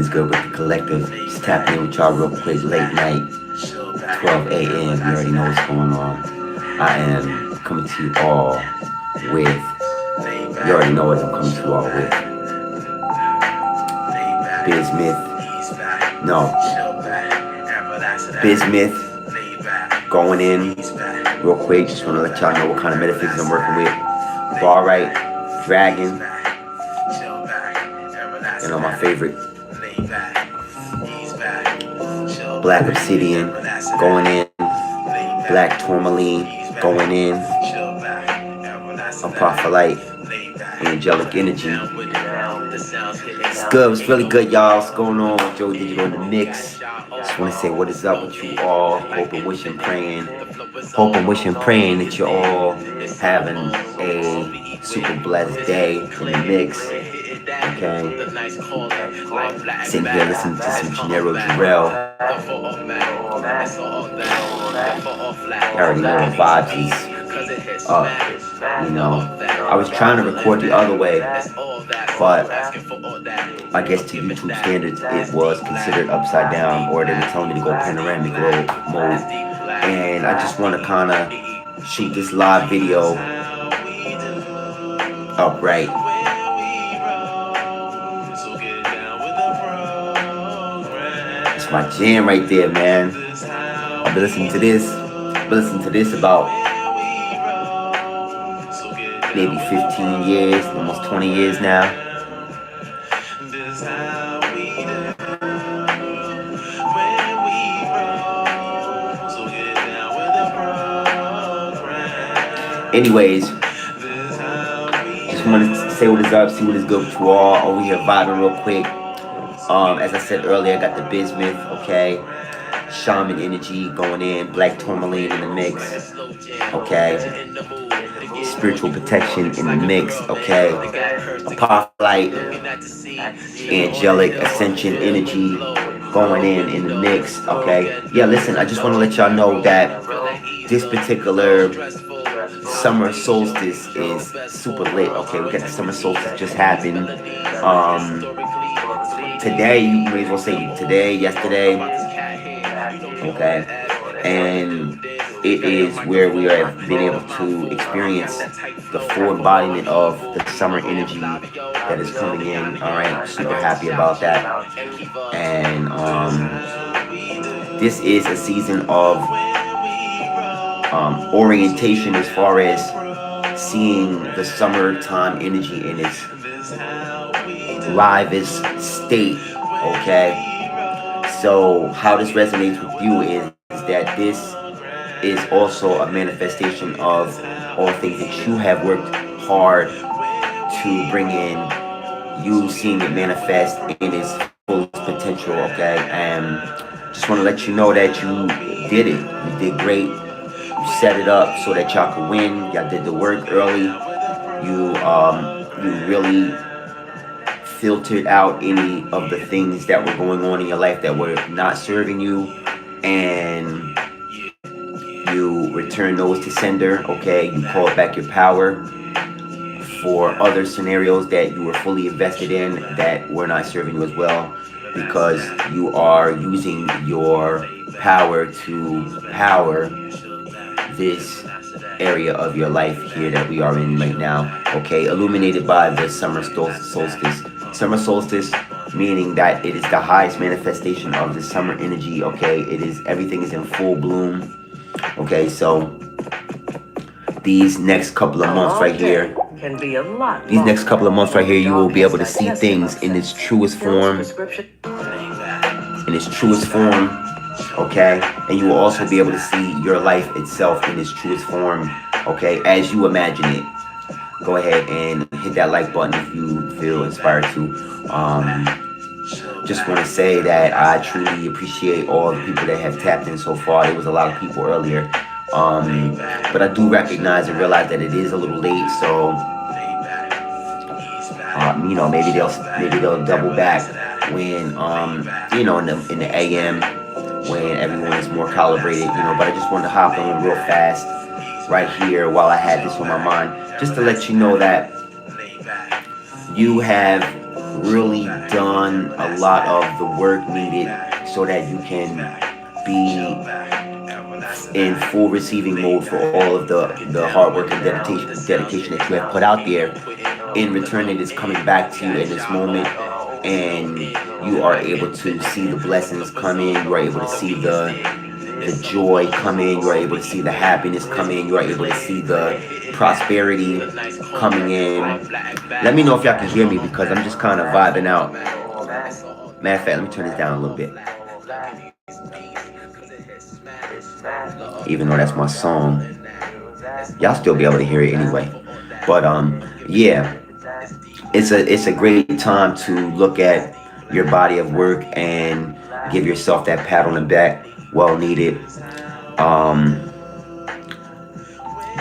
is good with the collective? Just tapping in with y'all real quick, late night, 12 a.m. You already know what's going on. I am coming to you all with, you already know what I'm coming to you all with. Bismuth going in real quick. Just want to let y'all know what kind of metaphysics I'm working with. Bar right, dragon, and on my favorite, black obsidian going in, black tourmaline going in, apophyllite, angelic energy. It's good. It's really good, y'all. What's going on? Joe Digital in the mix. Just want to say what is up with you all. Hope and wish and praying. Hope and wish and praying that you're all having a super blessed day in the mix. Okay. Sitting here listening to some Gennaro Jarrell. I already know the vibes is up. You know, I was trying to record the other way, but I guess to YouTube standards it was considered upside down, or they were telling me to go panoramic mode. And I just want to kind of shoot this live video upright. It's my jam right there, man. I've been listening to this. About maybe 15 years, almost 20 years now. Anyways, just wanted to say what is up, see what is good with you all. Over here vibing real quick. As I said earlier, I got the bismuth, okay? Shaman energy going in, black tourmaline in the mix, okay? Spiritual protection in the mix, okay? Apophyllite, angelic ascension energy going in the mix, okay? Yeah, listen, I just want to let y'all know that this particular summer solstice is super lit, okay? We got the summer solstice just happened. Today, you may as well say today, yesterday, okay? And it is where we are being able to experience the full embodiment of the summer energy that is coming in. All right, super happy about that. And this is a season of orientation as far as seeing the summertime energy in its livest state, okay? So how this resonates with you is that this is also a manifestation of all things that you have worked hard to bring in, you seeing it manifest in its full potential, okay? And just want to let you know that you did it. You did great. You set it up so that y'all could win. Y'all did the work early. You really filtered out any of the things that were going on in your life that were not serving you, and you return those to sender, okay? You called back your power for other scenarios that you were fully invested in that were not serving you as well, because you are using your power to power this area of your life here that we are in right now, okay? Illuminated by the summer solstice. Summer solstice meaning that it is the highest manifestation of the summer energy, okay? It is, everything is in full bloom, okay? So these next couple of months right here, can be a lot. These next couple of months right here, you will be able to see things in its truest form. In its truest form, okay? And you will also be able to see your life itself in its truest form, okay? As you imagine it. Go ahead and hit that like button if you feel inspired to. Just want to say that I truly appreciate all the people that have tapped in so far. There was a lot of people earlier. But I do recognize and realize that it is a little late, so you know, maybe they'll double back when you know, in the AM when everyone is more calibrated, you know. But I just wanted to hop on real fast right here while I had this on my mind, just to let you know that you have really done a lot of the work needed so that you can be in full receiving mode for all of the hard work and dedication that you have put out there. In return, it is coming back to you in this moment, and you are able to see the blessings come in. You are able to see the joy come in. You are able to see the happiness come in. You are able to see the prosperity coming in. Let me know if y'all can hear me because I'm just kind of vibing out. Matter of fact, let me turn this down a little bit. Even though that's my song, y'all still be able to hear it anyway. But yeah, it's a great time to look at your body of work and give yourself that pat on the back, well needed. Um,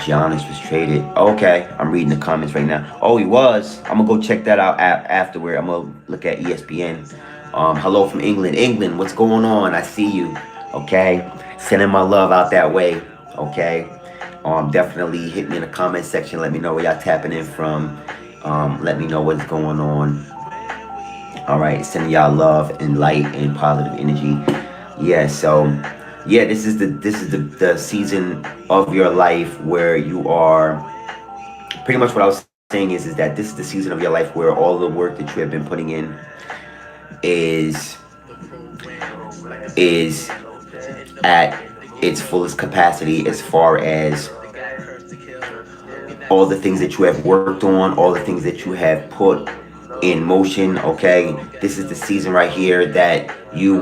Giannis was traded. Okay, I'm reading the comments right now. Oh, he was. I'm gonna go check that out afterward. I'm gonna look at ESPN. Hello from England. England, what's going on? I see you. Okay, sending my love out that way. Okay, definitely hit me in the comment section. Let me know where y'all tapping in from. Let me know what's going on. All right, sending y'all love and light and positive energy. Yeah, so yeah, this is the season of your life where you are pretty much what I was saying is that this is the season of your life where all the work that you have been putting in is at its fullest capacity as far as all the things that you have worked on, all the things that you have put in motion. Okay, this is the season right here that you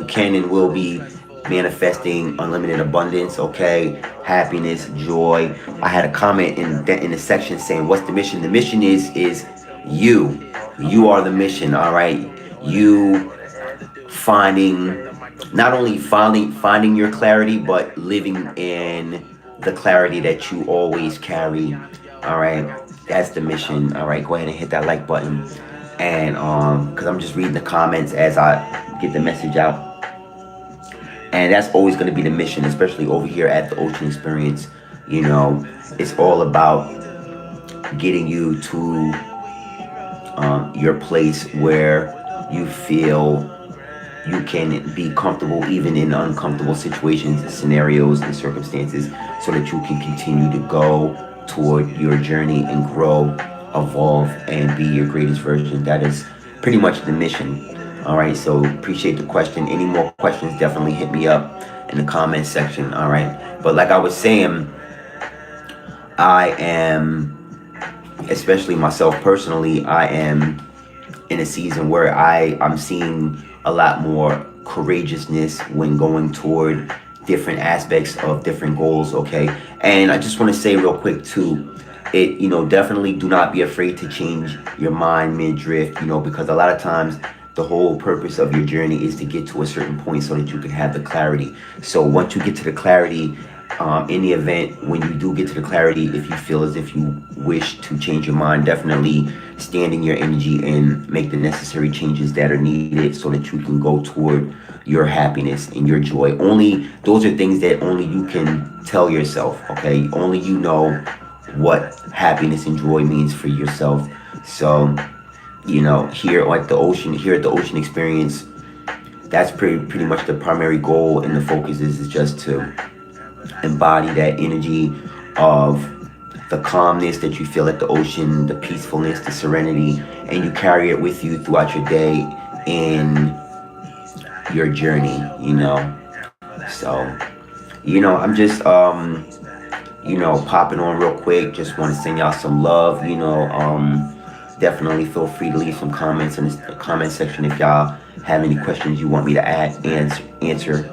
can and will be manifesting unlimited abundance. Okay, happiness, joy. I had a comment in the section saying, what's the mission? The mission is you are the mission. All right, you not only finding your clarity, but living in the clarity that you always carry. All right, that's the mission. All right, go ahead and hit that like button, and because I'm just reading the comments as I get the message out, and that's always going to be the mission, especially over here at the Ocean Experience. You know, it's all about getting you to your place where you feel you can be comfortable even in uncomfortable situations, scenarios, and circumstances, so that you can continue to go toward your journey and grow, evolve, and be your greatest version. That is pretty much the mission. All right, so appreciate the question. Any more questions, definitely hit me up in the comment section. All right, but like I was saying, I am, especially myself personally, I am in a season where I'm seeing a lot more courageousness when going toward different aspects of different goals. Okay, and I just want to say real quick too, definitely do not be afraid to change your mind mid-drift, because a lot of times the whole purpose of your journey is to get to a certain point so that you can have the clarity. So once you get to the clarity, in the event when you do get to the clarity, if you feel as if you wish to change your mind, definitely stand in your energy and make the necessary changes that are needed so that you can go toward your happiness and your joy. Those are things that only you can tell yourself. Okay, only you know what happiness and joy means for yourself. So here at the Ocean Experience, that's pretty much the primary goal, and the focus is just to embody that energy of the calmness that you feel at the ocean, the peacefulness, the serenity, and you carry it with you throughout your day in your journey. So I'm just popping on real quick. Just want to send y'all some love. Definitely feel free to leave some comments in the comment section if y'all have any questions you want me to answer,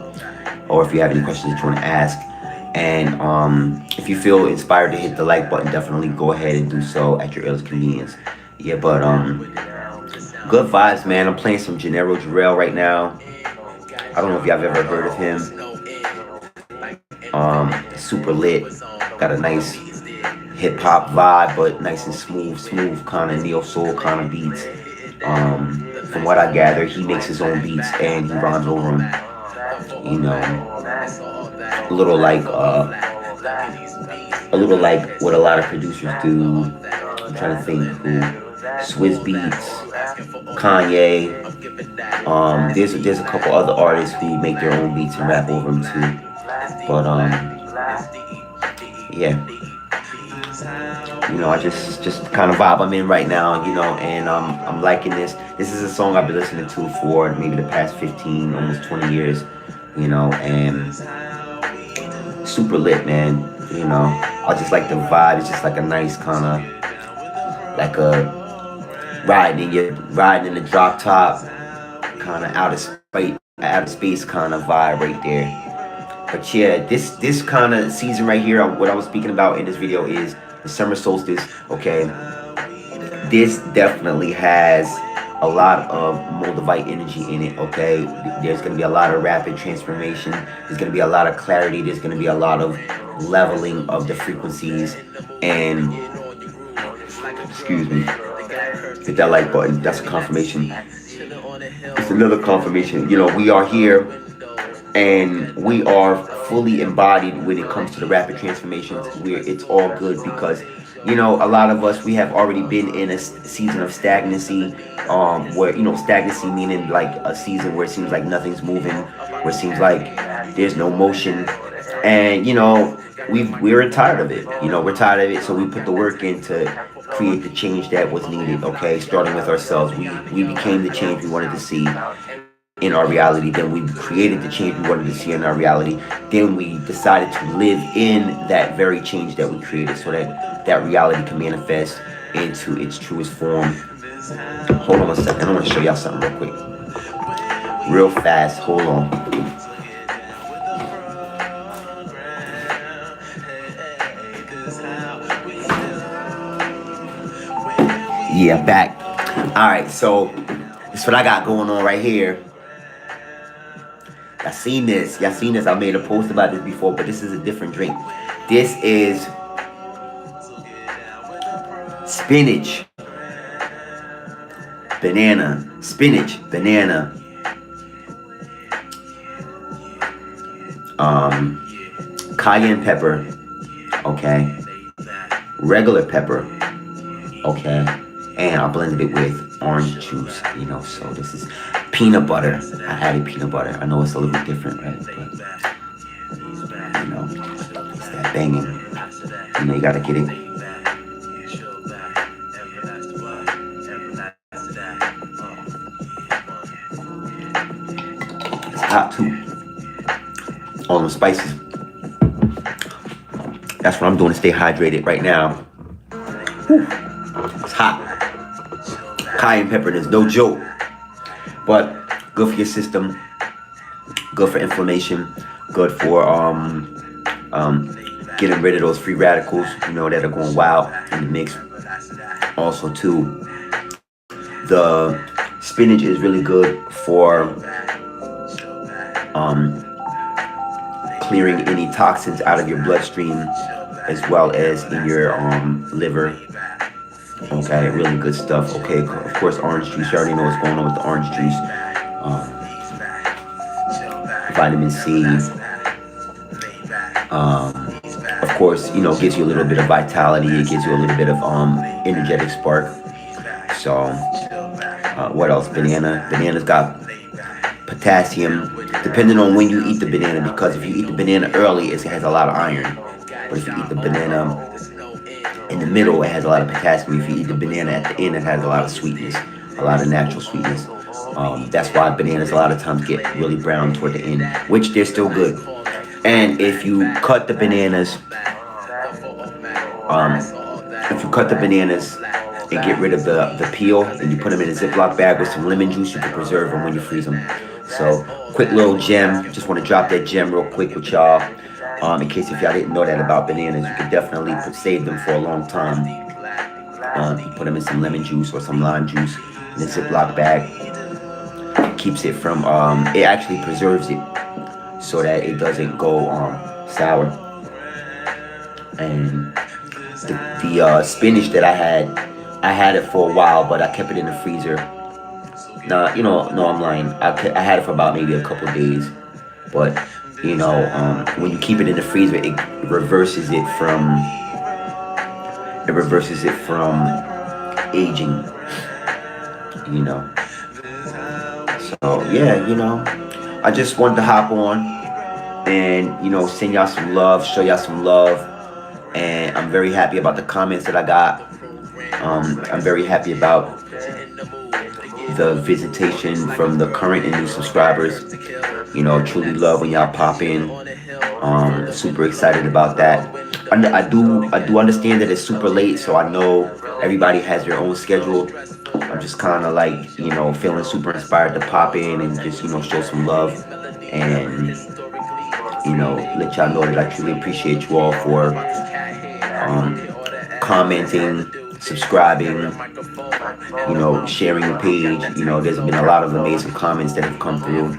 or if you have any questions that you want to ask. And if you feel inspired to hit the like button, definitely go ahead and do so at your earliest convenience. Yeah, but good vibes, man. I'm playing some Gennaro Jarrell right now. I don't know if y'all have ever heard of him. Super lit. Got a nice hip hop vibe, but nice and smooth kind of neo soul kind of beats. From what I gather, he makes his own beats and he rhymes over them. A little like what a lot of producers do. I'm trying to think who. Swiss Beats, Kanye. There's a couple other artists who make their own beats and rap over them too. But yeah, I just kind of vibe I'm in right now, and I'm liking this. This is a song I've been listening to for maybe the past 15, almost 20 years, and super lit, man. I just like the vibe. It's just like a nice kind of like a riding in the drop top, kind of out of space kind of vibe right there. But yeah, this kind of season right here, what I was speaking about in this video is the summer solstice. Okay, this definitely has a lot of MOLDAVITE energy in it. Okay, there's going to be a lot of rapid transformation. There's going to be a lot of clarity. There's going to be a lot of leveling of the frequencies. And excuse me, hit that like button. That's a confirmation. It's another confirmation. We are here, and we are fully embodied when it comes to the rapid transformations. It's all good because a lot of us, we have already been in a season of stagnancy, where stagnancy meaning like a season where it seems like nothing's moving, where it seems like there's no motion, and we're tired of it. We're tired of it, so we put the work in to create the change that was needed. Okay, starting with ourselves, we became the change we wanted to see in our reality. Then we created the change we wanted to see in our reality. Then we decided to live in that very change that we created, so that reality can manifest into its truest form. Hold on a second. I want to show y'all something real quick, real fast. Hold on. Yeah, back. All right, so this is what I got going on right here. Y'all seen this. I made a post about this before, but this is a different drink. This is spinach, banana, cayenne pepper, okay, regular pepper, okay, and I blended it with orange juice, so this is peanut butter. I added peanut butter. I know it's a little bit different, right? But, it's that banging. You gotta get it. It's hot too. All them spices. That's what I'm doing to stay hydrated right now. Whew. It's hot. Cayenne pepper is no joke. But good for your system, good for inflammation, good for getting rid of those free radicals, that are going wild in the mix. Also too, the spinach is really good for clearing any toxins out of your bloodstream, as well as in your liver. Okay, really good stuff. Okay, of course, orange juice. You already know what's going on with the orange juice. Vitamin C. Of course, gives you a little bit of vitality. It gives you a little bit of energetic spark. So, what else? Banana. Banana's got potassium. Depending on when you eat the banana, because if you eat the banana early, it has a lot of iron. But if you eat the banana in the middle, it has a lot of potassium. If you eat the banana at the end, it has a lot of sweetness, a lot of natural sweetness. That's why bananas a lot of times get really brown toward the end, which they're still good. And if you cut the bananas, and get rid of the peel, and you put them in a Ziploc bag with some lemon juice, you can preserve them when you freeze them. So, quick little gem. Just want to drop that gem real quick with y'all. In case if y'all didn't know that about bananas, you could definitely save them for a long time. You put them in some lemon juice or some lime juice in a Ziploc bag. Keeps it from, it actually preserves it so that it doesn't go sour. And the spinach that I had it for a while, but I kept it in the freezer. No, I'm lying. I had it for about maybe a couple days, but when you keep it in the freezer, it reverses it from aging. you know. So yeah, I just wanted to hop on and send y'all some love, show y'all some love, and I'm very happy about the comments that I got. I'm very happy about the visitation from the current and new subscribers. Truly love when y'all pop in. Super excited about that. I do understand that it's super late, so I know everybody has their own schedule. I'm just kind of like feeling super inspired to pop in and just show some love and let y'all know that I truly appreciate you all for commenting, subscribing, sharing the page. There's been a lot of amazing comments that have come through.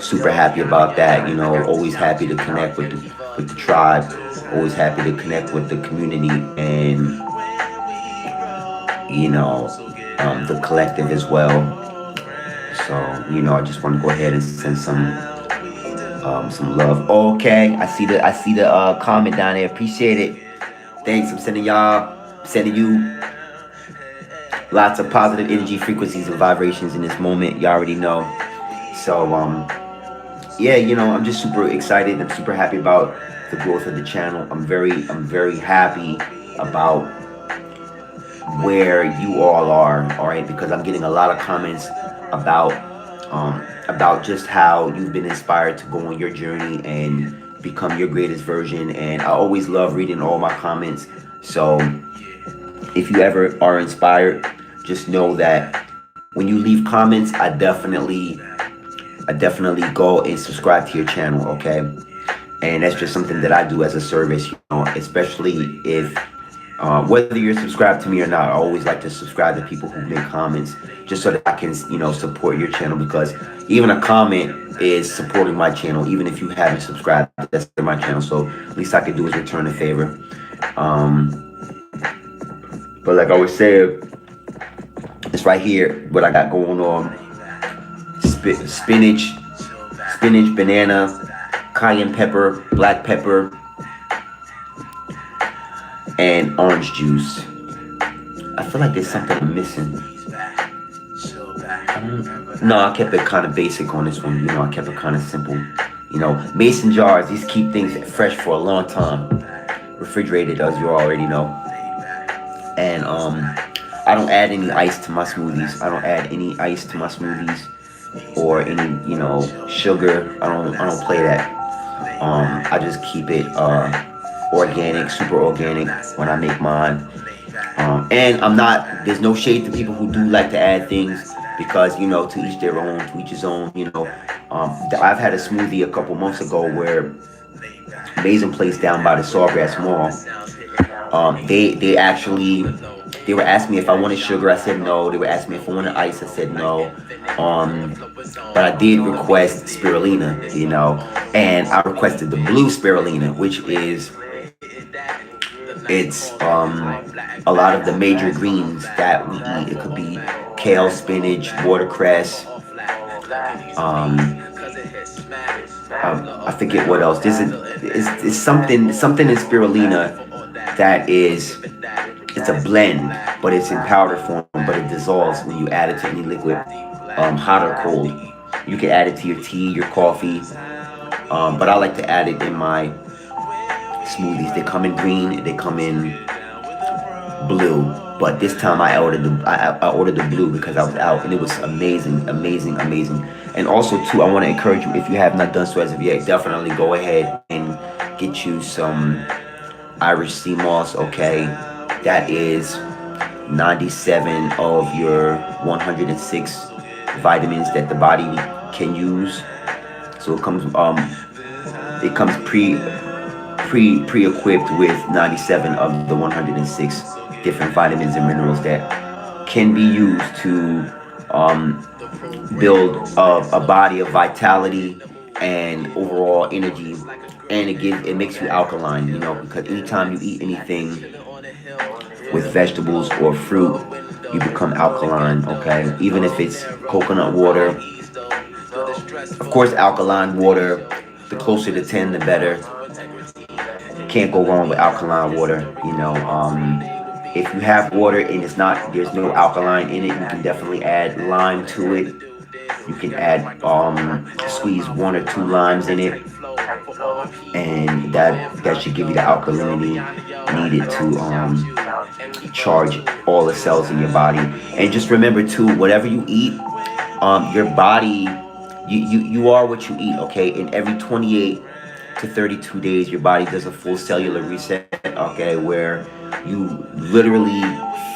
Super happy about that. Always happy to connect with the tribe. Always happy to connect with the community and the collective as well. So I just want to go ahead and send some love. Okay, I see the comment down there. Appreciate it. Thanks. I'm sending you lots of positive energy, frequencies, and vibrations in this moment. You already know. So yeah, I'm just super excited. I'm super happy about the growth of the channel. I'm very happy about where you all are. All right, because I'm getting a lot of comments about just how you've been inspired to go on your journey and become your greatest version. And I always love reading all my comments. So if you ever are inspired, just know that when you leave comments, I definitely go and subscribe to your channel, okay? And that's just something that I do as a service, especially if whether you're subscribed to me or not. I always like to subscribe to people who make comments just so that I can support your channel, because even a comment is supporting my channel. Even if you haven't subscribed, that's my channel, so at least I can do is return a favor. But like I always say, it's right here what I got going on. Spinach, banana, cayenne pepper, black pepper, and orange juice. I feel like there's something I'm missing. No, I kept it kind of basic on this one. I kept it kind of simple. Mason jars, these keep things fresh for a long time. Refrigerated, as you already know. And I don't add any ice to my smoothies. I don't add any ice to my smoothies or any sugar. I don't play that. I just keep it organic, super organic when I make mine. And there's no shade to people who do like to add things, because to each their own, to each his own. I've had a smoothie a couple months ago where Amazing Place down by the Sawgrass Mall. They were asking me if I wanted sugar. I said no. They were asking me if I wanted ice. I said no. But I did request spirulina, and I requested the blue spirulina, which is a lot of the major greens that we eat. It could be kale, spinach, watercress. I forget what else. It's something in spirulina that it's a blend, but it's in powder form, but it dissolves when you add it to any liquid, hot or cold. You can add it to your tea, your coffee, but I like to add it in my smoothies. They come in green, they come in blue, but this time I ordered the blue because I was out, and it was amazing. And also too, I want to encourage you, if you have not done so as of yet, definitely go ahead and get you some Irish sea moss, okay? That is 97 of your 106 vitamins that the body can use. So it comes pre-equipped with 97 of the 106 different vitamins and minerals that can be used to build a body of vitality and overall energy. And it makes you alkaline, because anytime you eat anything with vegetables or fruit, you become alkaline, okay? Even if it's coconut water. Of course, alkaline water, the closer to 10, the better. Can't go wrong with alkaline water, If you have water and there's no alkaline in it, you can definitely add lime to it. You can add squeeze 1 or 2 limes in it, and that should give you the alkalinity needed to charge all the cells in your body. And just remember too, whatever you eat, your body, you are what you eat. Okay, in every 28 to 32 days, your body does a full cellular reset. Okay, where you literally,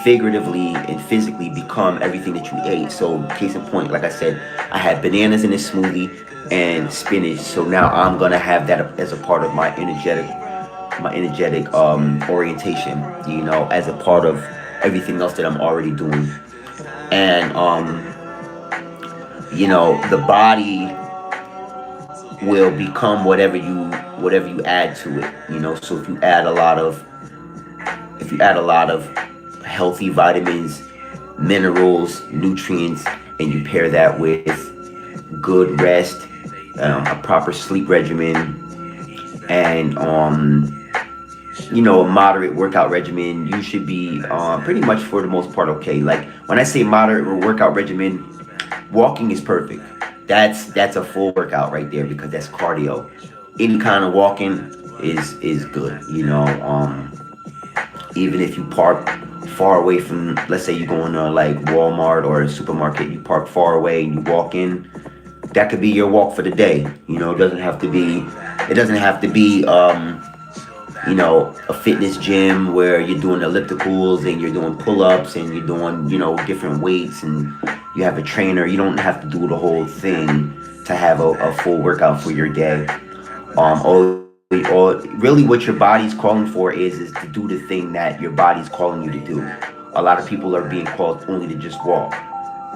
figuratively, and physically become everything that you ate. So, case in point, like I said, I had bananas in this smoothie and spinach. So now I'm gonna have that as a part of my energetic orientation. As a part of everything else that I'm already doing. And the body will become whatever you add to it. So if you add a lot of healthy vitamins, minerals, nutrients, and you pair that with good rest, a proper sleep regimen, and a moderate workout regimen, you should be pretty much for the most part okay. Like when I say moderate workout regimen, walking is perfect. That's a full workout right there, because that's cardio. Any kind of walking is good. Even if you park far away from, let's say you're going to like Walmart or a supermarket, you park far away and you walk in, that could be your walk for the day. It doesn't have to be a fitness gym where you're doing ellipticals and you're doing pull-ups and you're doing, different weights and you have a trainer. You don't have to do the whole thing to have a full workout for your day. Or really what your body's calling for is to do the thing that your body's calling you to do. A lot of people are being called only to just walk.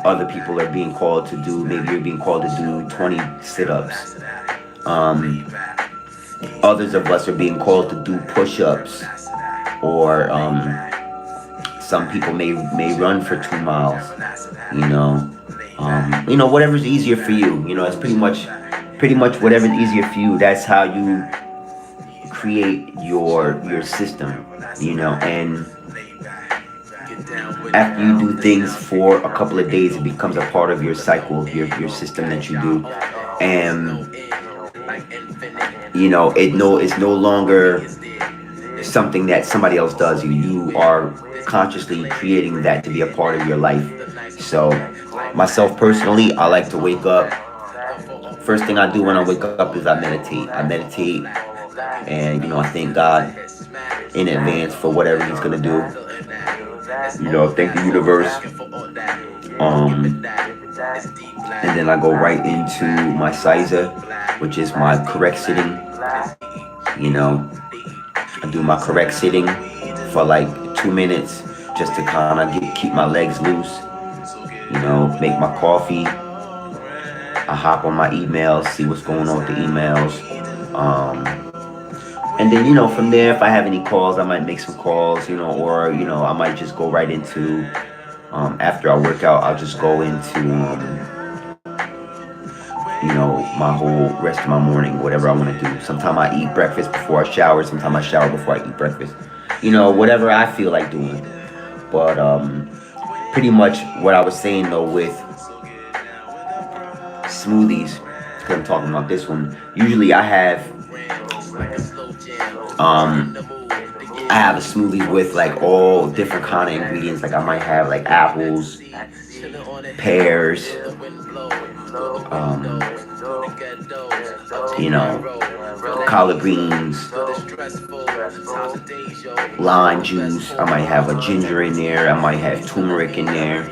Other people are being called to do, maybe you're being called to do 20 sit-ups. Others of us are being called to do push-ups, or some people may run for 2 miles. Whatever's easier for you. It's pretty much whatever's easier for you. That's how you create your system. And after you do things for a couple of days, it becomes a part of your cycle, your system that you do, and it's no longer something that somebody else does. You are consciously creating that to be a part of your life. So myself personally, I like to wake up. First thing I do when I wake up is I meditate, and I thank God in advance for whatever He's gonna do. Thank the universe. And then I go right into my Sizer, which is my correct sitting. I do my correct sitting for like 2 minutes, just to kind of keep my legs loose. Make my coffee. I hop on my emails, see what's going on with the emails. And then, from there, if I have any calls, I might make some calls, or, I might just go right into, after I work out, I'll just go into, my whole rest of my morning, whatever I want to do. Sometimes I eat breakfast before I shower. Sometimes I shower before I eat breakfast. Whatever I feel like doing. But pretty much what I was saying, though, with smoothies, because I'm talking about this one, usually I have a smoothie with like all different kind of ingredients. Like I might have like apples, pears, collard greens, lime juice. I might have a ginger in there. I might have turmeric in there.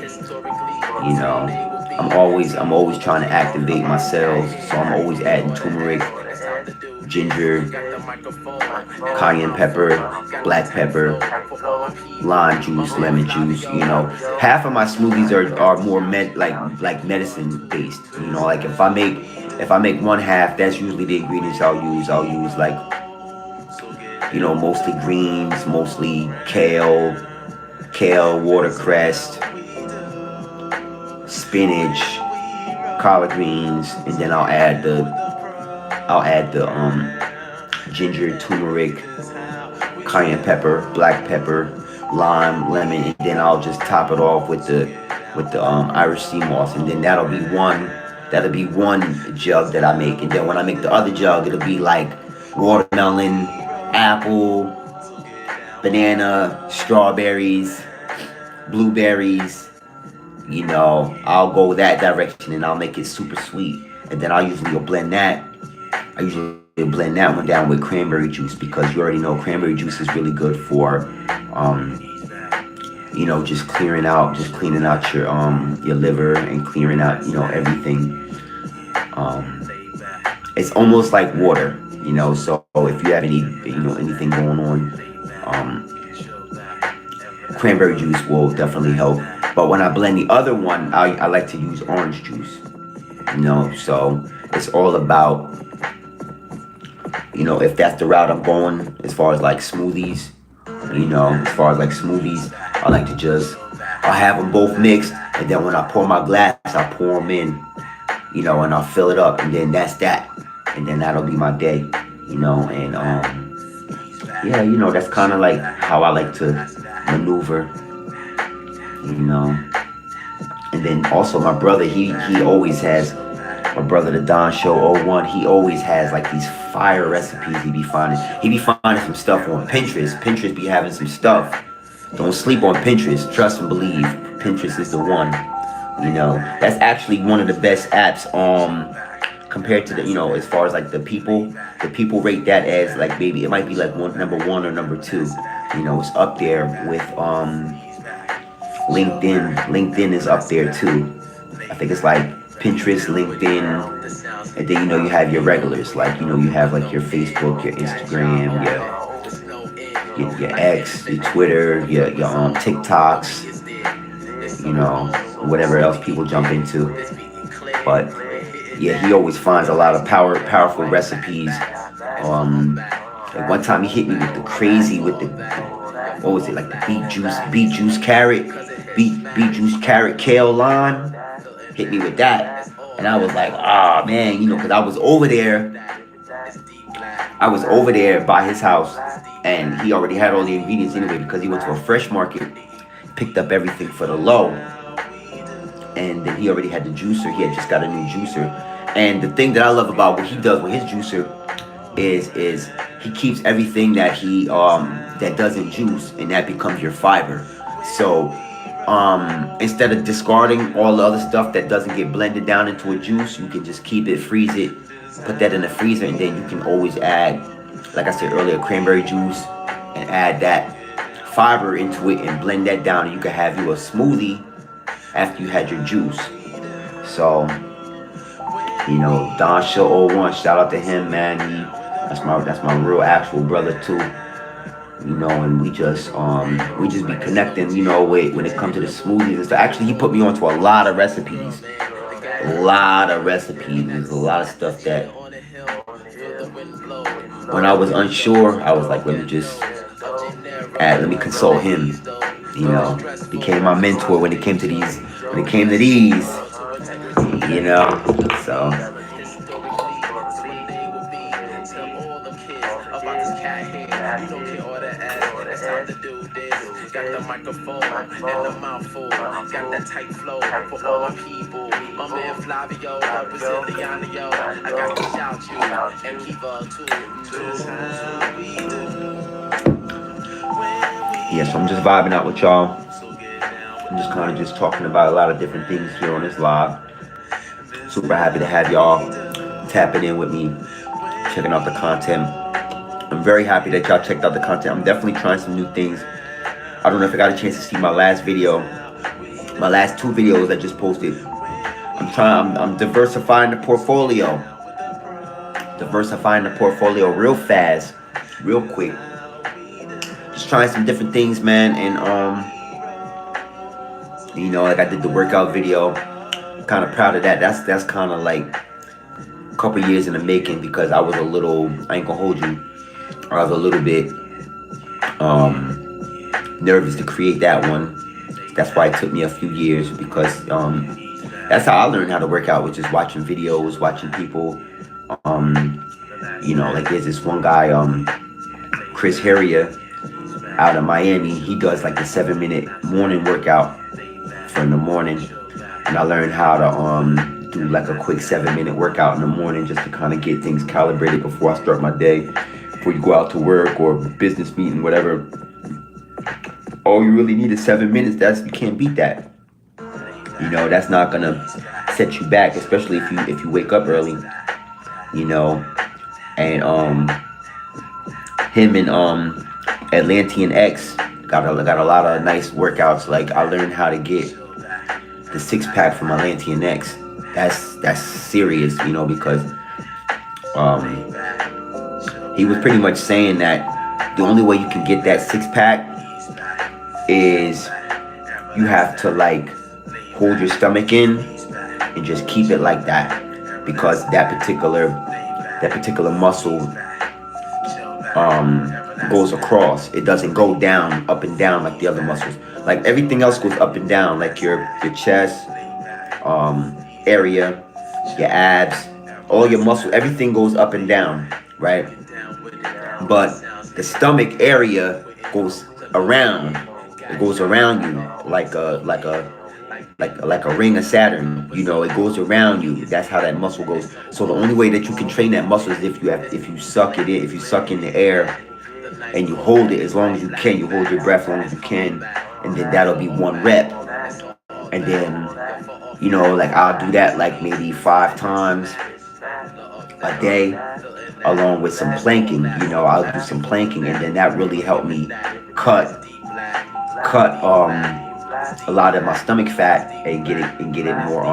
I'm always trying to activate my cells, so I'm always adding turmeric, ginger, cayenne pepper, black pepper, lime juice, lemon juice. Half of my smoothies are more like medicine based. Like if I make one half, that's usually the ingredients I'll use. I'll use like mostly greens, mostly kale, watercress, spinach, collard greens, and then I'll add the ginger, turmeric, cayenne pepper, black pepper, lime, lemon, and then I'll just top it off with the Irish sea moss, and then that'll be one jug that I make. And then when I make the other jug, it'll be like watermelon, apple, banana, strawberries, blueberries. I'll go that direction, and I'll make it super sweet. And then I usually blend that one down with cranberry juice, because you already know cranberry juice is really good for just cleaning out your liver, and clearing out everything. It's almost like water, so if you have anything going on, cranberry juice will definitely help. But when I blend the other one, I like to use orange juice, so it's all about, if that's the route I'm going, as far as like smoothies, I like to I'll have them both mixed, and then when I pour my glass, I pour them in, and I'll fill it up, and then that's that, and then that'll be my day, and that's kind of like how I like to maneuver, and then also my brother, he always has, my brother, the Don Show 01, he always has like these fire recipes he be finding some stuff on Pinterest. Pinterest be having some stuff. Don't sleep on Pinterest. Trust and believe. Pinterest is the one. That's actually one of the best apps. Compared to the, as far as like the people rate that as like, maybe it might be like number one or number two. It's up there with LinkedIn. LinkedIn is up there too. I think it's like Pinterest, LinkedIn, and then you have your regulars, like you have like your Facebook, your Instagram, your X, your Twitter, your TikToks, whatever else people jump into. But yeah, he always finds a lot of powerful recipes. Like one time he hit me with the crazy, with the, what was it, like the beet juice carrot kale lime. Hit me with that, and I was like, man, because I was over there by his house, and he already had all the ingredients anyway, because he went to a fresh market, picked up everything for the low, and then he already had the juicer. He had just got a new juicer, and the thing that I love about what he does with his juicer is he keeps everything that he that doesn't juice, and that becomes your fiber. So instead of discarding all the other stuff that doesn't get blended down into a juice, you can just keep it, freeze it, put that in the freezer, and then you can always add, like I said earlier, cranberry juice, and add that fiber into it and blend that down, and you can have you a smoothie after you had your juice. So Don Show 01, shout out to him, man. That's my real actual brother too. And we just be connecting, when it comes to the smoothies and stuff. Actually, he put me onto a lot of recipes. There's a lot of stuff that when I was unsure, I was like, let me consult him. Became my mentor when it came to these. So. Got the microphone and the mouthful. Got that tight flow for all my people. My man Flavio, Braziliano. I got to shout you and keep too. Yeah, so I'm just vibing out with y'all. I'm just kind of just talking about a lot of different things here on this live. Super happy to have y'all tapping in with me, checking out the content. I'm very happy that y'all checked out the content. I'm definitely trying some new things. I don't know if I got a chance to see my last video, my last two videos I just posted. I'm diversifying the portfolio. Real fast, real quick. Just trying some different things, man. And like I did the workout video. Kind of proud of that. That's kind of like a couple years in the making, because I was a little, I ain't gonna hold you, I was a little bit nervous to create that one. That's why it took me a few years, because that's how I learned how to work out, was just watching videos, watching people. Like there's this one guy, Chris Harrier. out of Miami. He does like the 7-minute morning workout for in the morning, and I learned how to do like a quick 7-minute workout in the morning just to kind of get things calibrated before I start my day. Before you go out to work or business meeting, whatever, all you really need is 7 minutes. You can't beat that. You know, that's not gonna set you back, especially if you wake up early. You know, and him and Atlantean X got a lot of nice workouts. Like I learned how to get the 6-pack from Atlantean X. That's serious, you know, because he was pretty much saying that the only way you can get that 6-pack is you have to like hold your stomach in and just keep it like that, because that particular muscle goes across. It doesn't go down, up and down like the other muscles. Like everything else goes up and down, like your chest area, your abs, all your muscle, everything goes up and down, right? But the stomach area goes around. It goes around you like a ring of Saturn. You know, it goes around you. That's how that muscle goes. So the only way that you can train that muscle is if you suck it in, if you suck in the air and you hold it as long as you can. You hold your breath as long as you can, and then that'll be 1 rep. And then, you know, like I'll do that like maybe 5 times a day, along with some planking. You know, I'll do some planking, and then that really helped me cut a lot of my stomach fat and get it more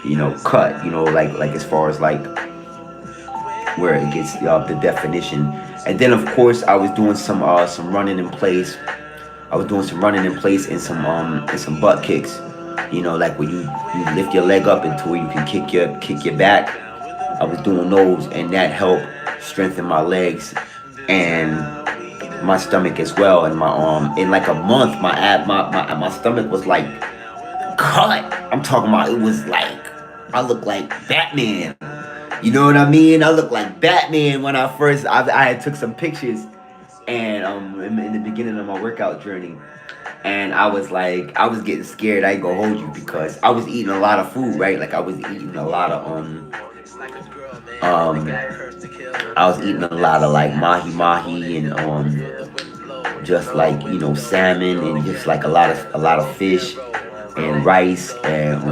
you know, cut, you know, like as far as like where it gets the definition. And then of course I was doing some running in place. I was doing some running in place and some butt kicks, you know, like where you lift your leg up until you can kick your back. I was doing those, and that helped strengthen my legs and my stomach as well. And my in like a month, my stomach was like cut. I'm talking about, it was like I looked like Batman. You know what I mean? I looked like Batman when I had took some pictures, and in the beginning of my workout journey, and I was getting scared. I ain't gonna hold you, because I was eating a lot of food, right? Like I was eating a lot of like mahi and just like, you know, salmon, and just like a lot of fish and rice and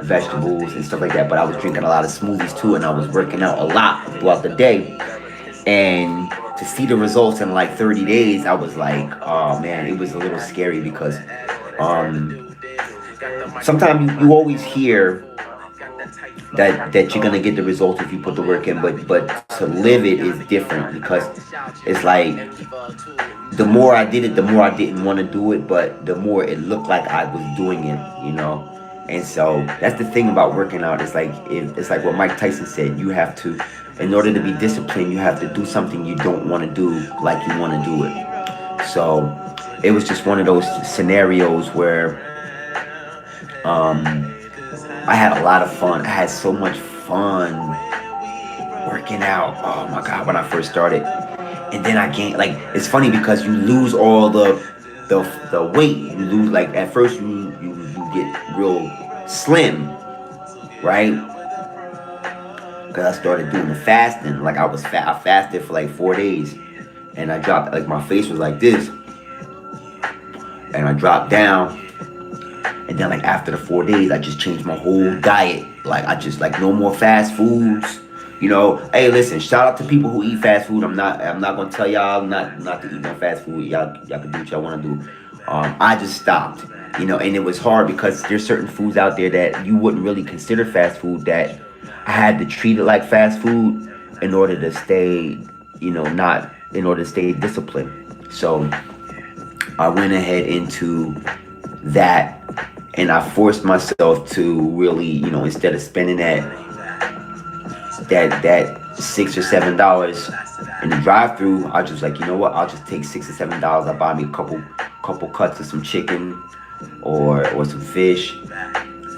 vegetables and stuff like that. But I was drinking a lot of smoothies too, and I was working out a lot throughout the day. And to see the results in like 30 days, I was like, oh man, it was a little scary, because sometimes you always hear that you're gonna get the results if you put the work in, but to live it is different, because it's like the more I did it, the more I didn't want to do it, but the more it looked like I was doing it, you know. And so that's the thing about working out. It's like what Mike Tyson said. You have to, in order to be disciplined, you have to do something you don't want to do like you want to do it. So it was just one of those scenarios where I had a lot of fun. I had so much fun working out. Oh my God, when I first started. And then I gained, like, it's funny because you lose all the weight. You lose, like, at first you get real slim, right? Because I started doing the fasting. Like I fasted for like 4 days, and I dropped, like my face was like this, and I dropped down. And then like after the 4 days, I just changed my whole diet. Like I just, like, no more fast foods. You know, hey, listen, shout out to people who eat fast food. I'm not gonna tell y'all not to eat no fast food. Y'all can do what y'all wanna do. I just stopped. You know, and it was hard because there's certain foods out there that you wouldn't really consider fast food, that I had to treat it like fast food in order to stay, you know, in order to stay disciplined. So I went ahead into that, and I forced myself to really, you know, instead of spending that $6 or $7 in the drive-through, I just like, you know what? I'll just take $6 or $7. I'll buy me a couple cuts of some chicken or some fish.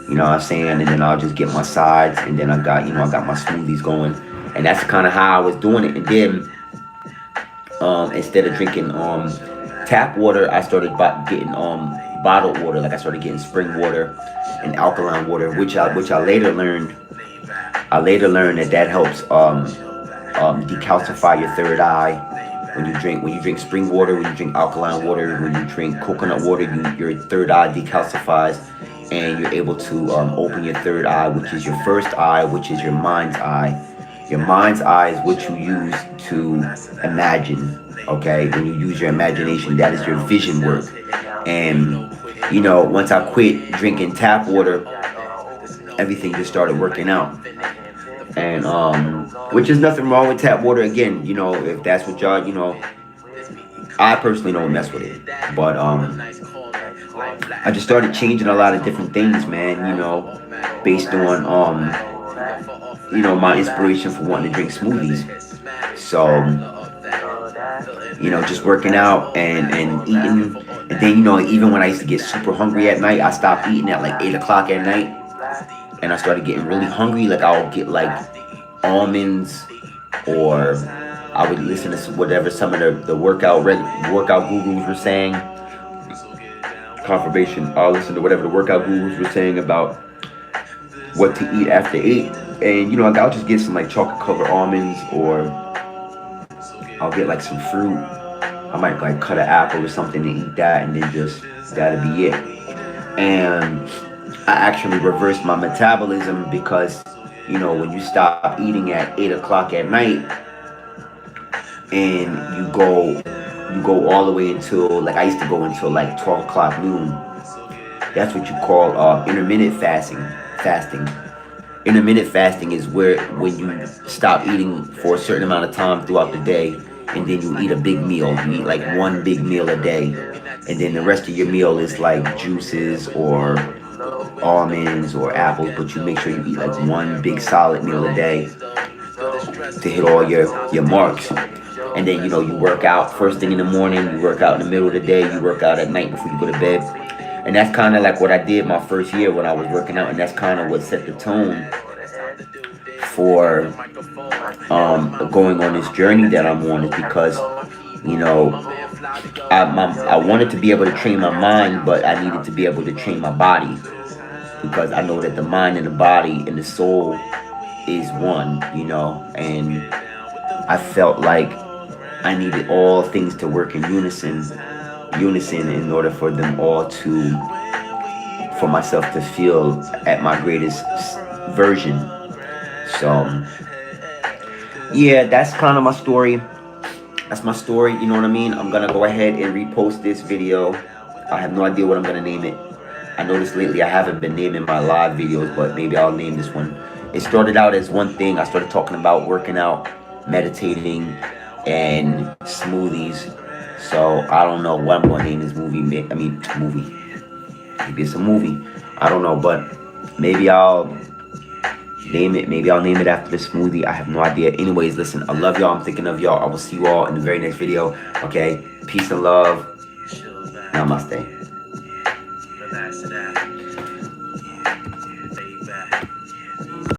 You know what I'm saying? And then I'll just get my sides, and then I got my smoothies going, and that's kind of how I was doing it. And then Instead of drinking tap water, I started getting bottled water. Like I started getting spring water and alkaline water, which I later learned. I later learned that helps decalcify your third eye. When you drink spring water, when you drink alkaline water, when you drink coconut water, your third eye decalcifies, and you're able to open your third eye, which is your first eye, which is your mind's eye. Your mind's eye is what you use to imagine. Okay, when you use your imagination, that is your vision work. And once I quit drinking tap water, everything just started working out. And which is nothing wrong with tap water. Again, if that's what y'all, I personally don't mess with it. But I just started changing a lot of different things, man. Based on my inspiration for wanting to drink smoothies. So just working out and eating. And then even when I used to get super hungry at night, I stopped eating at like 8 o'clock at night, and I started getting really hungry. Like I'll get like almonds, or I would listen to whatever some of the workout gurus were saying. Confirmation. I'll listen to whatever the workout gurus were saying about what to eat after 8. And I'll just get some like chocolate covered almonds, or I'll get like some fruit. I might like cut an apple or something and eat that, and then just that'll be it. And I actually reversed my metabolism because when you stop eating at 8 o'clock at night, and you go all the way until, like I used to go until like 12 o'clock noon. That's what you call intermittent fasting. Intermittent fasting is when you stop eating for a certain amount of time throughout the day, and then you eat a big meal. You eat like one big meal a day, and then the rest of your meal is like juices or almonds or apples, but you make sure you eat like one big solid meal a day to hit all your marks. And then you work out first thing in the morning, you work out in the middle of the day, you work out at night before you go to bed. And that's kind of like what I did my first year when I was working out, and that's kind of what set the tone for going on this journey that I'm on. Is because I wanted to be able to train my mind, but I needed to be able to train my body, because I know that the mind and the body and the soul is one, and I felt like I needed all things to work in unison in order for them all for myself to feel at my greatest version. So yeah, that's kind of my story. That's my story, you know what I mean? I'm gonna go ahead and repost this video. I have no idea what I'm gonna name it. I noticed lately I haven't been naming my live videos, but maybe I'll name this one. It started out as one thing. I started talking about working out, meditating, and smoothies. So I don't know what I'm going to name this movie. Movie. Maybe it's a movie. I don't know, but maybe I'll name it. Maybe I'll name it after the smoothie. I have no idea. Anyways, listen, I love y'all. I'm thinking of y'all. I will see you all in the very next video. Okay? Peace and love. Namaste.